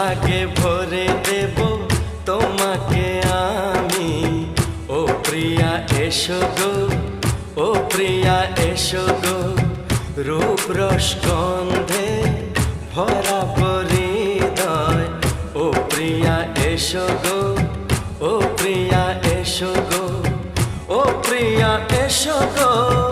সোহাগে ভরে দেব তোমাকে আমি। ও প্রিয়া এসো গো, ও প্রিয়া এসো গো, রূপ রস গন্ধে ভরা হৃদয়। ও প্রিয়া এসো গো, ও প্রিয়া এসো গো, ও প্রিয়া এসো গো।